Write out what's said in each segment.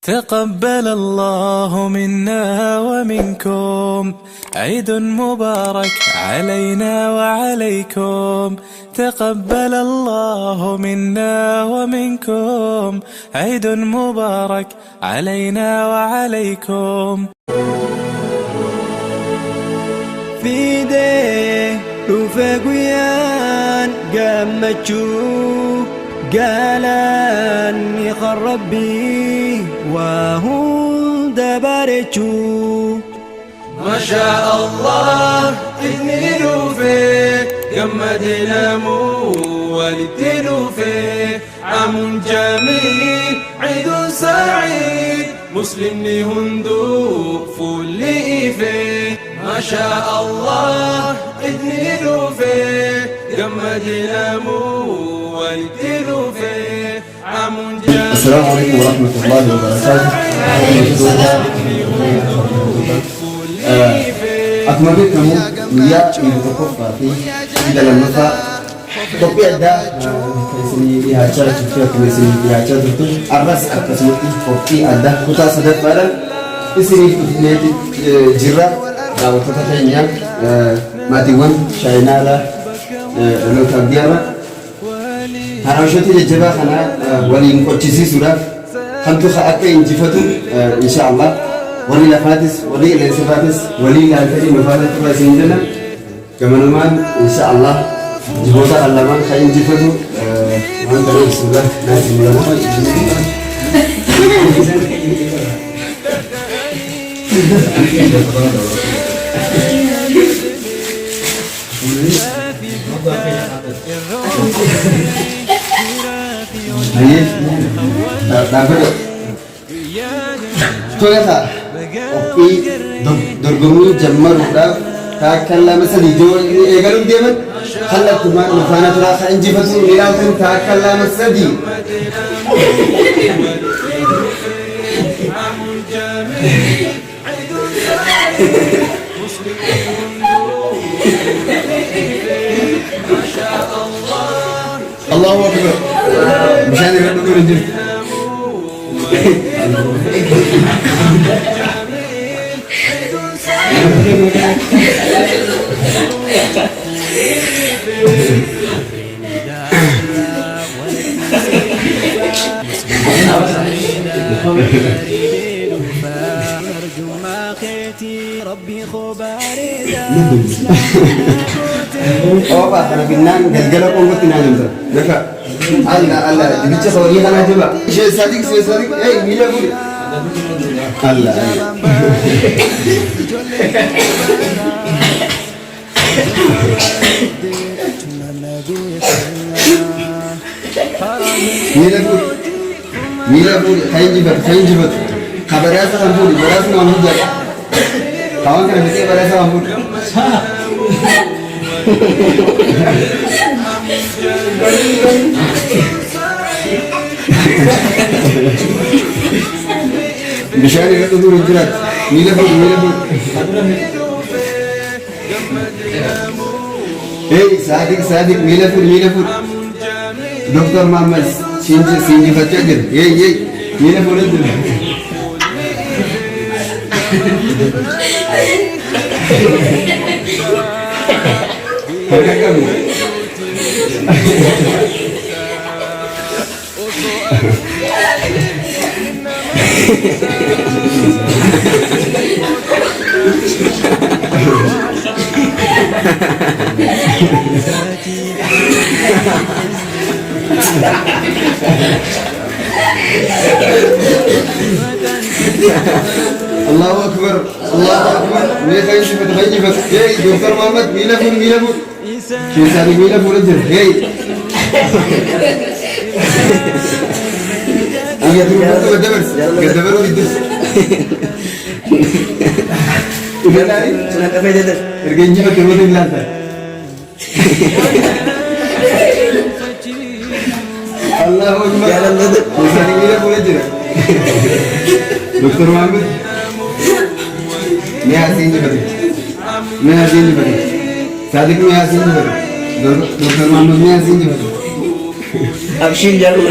تقبل الله منا ومنكم، عيد مبارك علينا وعليكم. تقبل الله منا ومنكم، عيد مبارك علينا وعليكم. فيدي رفاقيان قامتشو قالان يخربي وهو دبارتشو ما شاء الله إني رفيق قمدنا مو ولدنا فيه عام جميل عيد سعيد مسلم هندو فولي فيه ما شاء الله إني رفيق قمدنا مو ولدنا فيه عام جميل. السلام عليكم ورحمة الله وبركاته. أكمل كمو ويا يتوقف في dalam masa kopi ada sini dihajar juga di sini dihajar itu aras atas mati kopi ada kita sedang barang di sini nanti jirah dapat katanya matiwan China lah lalu kabiara harusnya tidak jebak karena wali ingkocisi sudah hantu apa injifatu insyaallah wali lafatis wali lensifatis wali lantari mafadat rasindana kemana-mana insyaallah jibota alaman kain jifatu antara bismillah nasi mulana dapat tuh ya tak oke dorgoni jamar udah تاكلنا مثلا يجون يقولون دائما خلت ما نفانا تراخ انجي فتو لكن تاكلنا مثلا دي الله اكبر مشان يردوا الجن oh pak karena pinang gagal aku nggak tinggal itu mereka Allah dibicara soal ini kan aja pak saya sadik gila bu Allah Mila bu kain jibat kabarnya sama bu beras mau hujan kawan kan mesti beras sama bu bisa nih itu dulu jerat Mila bu hey sadik Mila bu Dr. Muhammad Sinji Fatjagir hey Mila bu itu harga kamu Allahu Akbar Mila kain jibat hey Dr. Muhammad Mila bu kisah di Mila bu aja hey iya dulu itu gadabar itu udah tadi sudah kafe jadi harganya jibat turun di lantai Allahu Akbar jalan itu kisah di Mila bu aja Dr. Muhammad Miasin jibat sadik miasin jibat Dr. Muhammad miasin jibat abshin jalan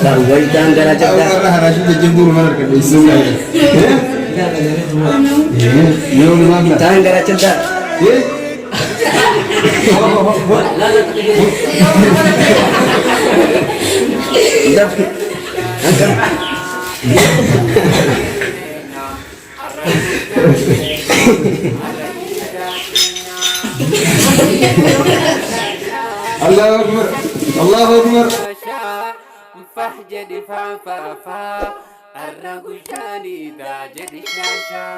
Walitaan gara cerdas. Orang harus dijemur mana kan isu lah. Yo mana? Tahan gara cerdas. الله أكبر الله أكبر فهجد فعفافا الرجاني دا جد شاشا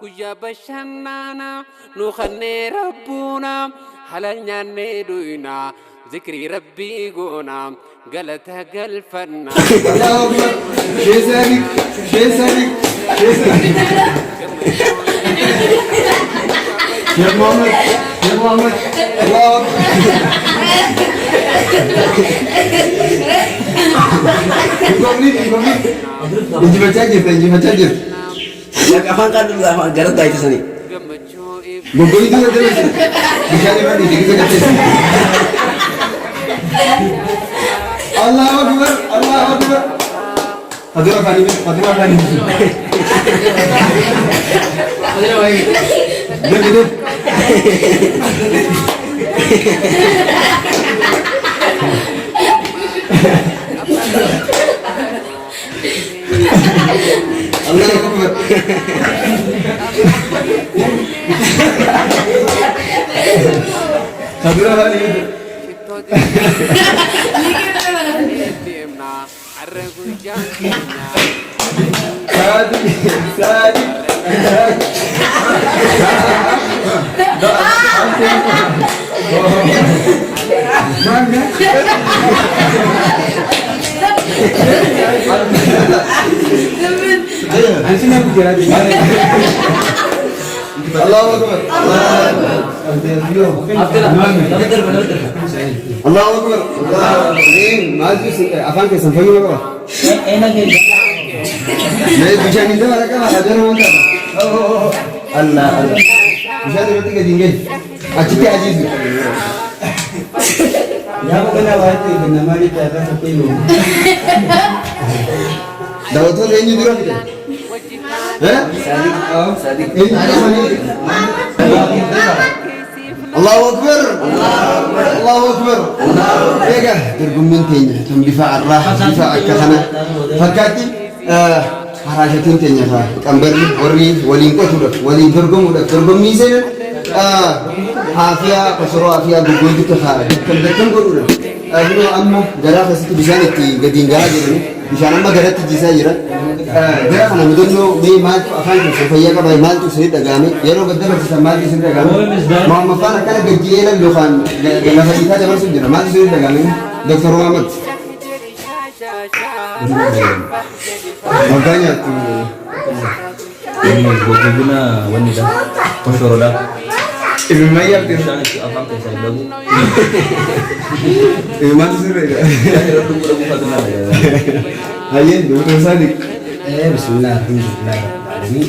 كجا بشنانا نخني ربنا حلالنا ندوينا ذكري ربي قونا قالتها قلفنا الله أكبر شيء سابق شيء سابق شيء سابق يا محمد يا محمد الله أكبر Inji baca aja. Ya kapan kan dulu sama Garut itu sini. Gogo itu ada terus. Bisa nih Pak, kita kasih. Allahu Akbar, Allahu Akbar. Hadira kali ini, hadira kali ini. Hadira lagi. Gitu. Allah Akbar. Hadira kali ini. Allahu Akbar. Allahu Akbar. Ini maju sih. Apaan kesan faham apa? Enak ni. Saya bisa minta mereka ada orang mana? Oh, Allah Allah. Bisa nanti ke tinggal. Acik aziz. Ya bukan awak itu nama dia ada seperti itu. Daud tu ni juga kita. Sadik, oh sadik. Allahu Akbar, Allahu Akbar. Ya kan, tergumentenya, difaa Allah, difaa kahana. Fakati, harajatin tenya fa. Kamber ori walingko sudah, waling tergum misalnya. Afia, pasoro afia buku itu kah? Kan guru. Akhirnya amma jarak itu bisa nanti gedingga jadi. Bisa nama jarak itu bisa jira. Jarak mana mungkin lo ni mal tu akan tu supaya kau bayar mal tu sendiri dagami. Ya lo betul betul mal tu sendiri dagami. Mau makan kan gaji enak lo kan. Kalau kita jangan sendiri mal tu sendiri dagami. Doktor Muhammad. Makanya tu. Ini bagaimana wanita pasoroda. Ibu Maya tu. Apa kisah baru? Mal tu sendiri. Ayah, doktor Sadik. Bismillahirrahmanirrahim.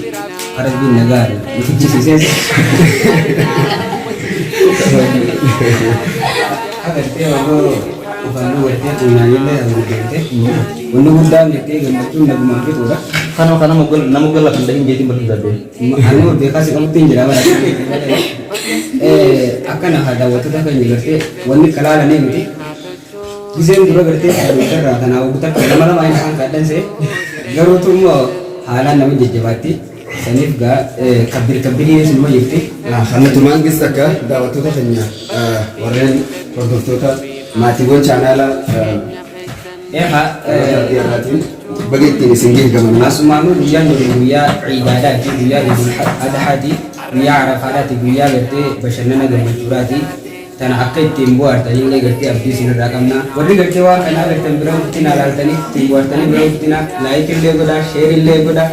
Arab bin Nagar. Itu sisi. Agar dia baru kalau dia tunanya le yang begitu. Unu undang dia gambar nak mampir tu dah. Karena namugol lah pindah jadi berjadi. Anu dia kasih kamu tinggi lah. Akan ada waktu tak kau ngerti. Wanita kalau ni ngerti. Desain juga ngerti. Kita rata nak kita kalau main akan kadang se. Garu tu mo halan nama jejabati. Sanif ga kabir ini semua yukti. Karena tu manggis tak dah waktu tu hanya orang produk tu mati pun channel dia mati. Begitu ni singgih kaman. Asmanu dia nuria ibadat dia ada hadi dia arafat dia gerti bersana dengan curati tanah akal timbuar tadi le gerti abdi sini rakamna. Wadi gerti wah kena gerti berang tina lal tani timbuar tani berang tina like le goda share le goda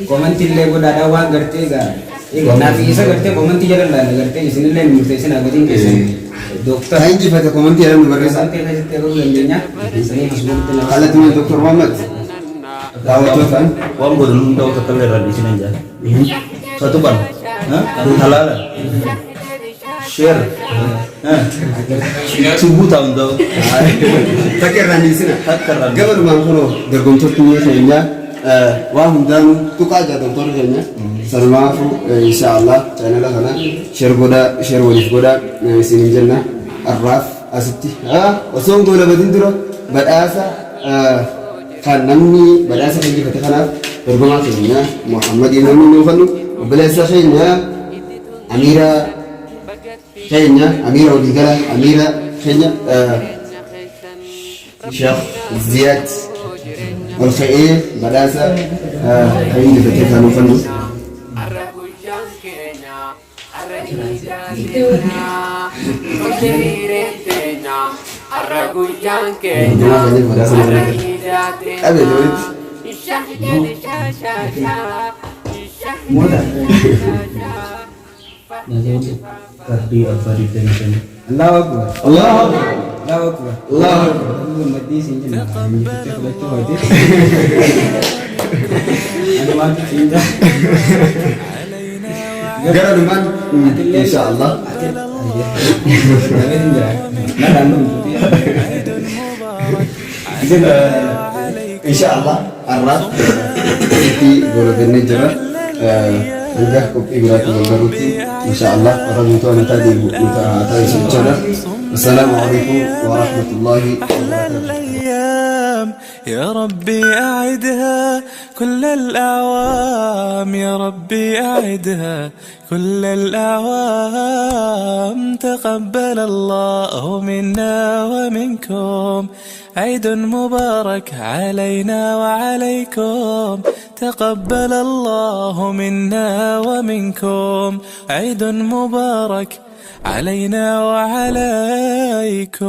comment le goda ada wah gerti ga. Nabi isa gerti comment jalan lah gerti sini le mutation agadin kesan. Dokter. Saya juga pada comment jalan berkesan. Sampai hari terus lemnya. Sini masuk tina. Kalau tu Doktor Muhammad. Dawat tu kan. Wang bodoh tahu keteler di sini aja. Satu ban. Halal. share subuh tahun tu Takirran sini. Takirran. Gabar mangkano dergom tertunya kayaknya wahum dan tuka aja doktor kayaknya. Salmafu insyaallah channel kana share walif goda sini jenna arraf asiti wasong gola badin duro badasa kan namni badasa kan di kana dergom kayaknya Muhammad namni nufanu balasa kayaknya Amira kayaknya Amira udigala Amira kayaknya Syekh Ziyad Al-Khair Badasa ini kita nufanu Tapi apa di sini? Allahu Akbar. Allahu Akbar. Allahu Akbar. Allahu Akbar. Mati sini nak. Kita baca mati. Ada mati sini. Gara depan insyaallah. Insyaallah arraf di golongan jera anda kopi berarti membaruti insyaallah orang itu tadi minta atas secara Assalamualaikum warahmatullahi wabarakatuh. يا ربي أعدها كل الأعوام يا ربي أعدها كل الأعوام تقبل الله منا ومنكم عيد مبارك علينا وعليكم تقبل الله منا ومنكم عيد مبارك علينا وعليكم.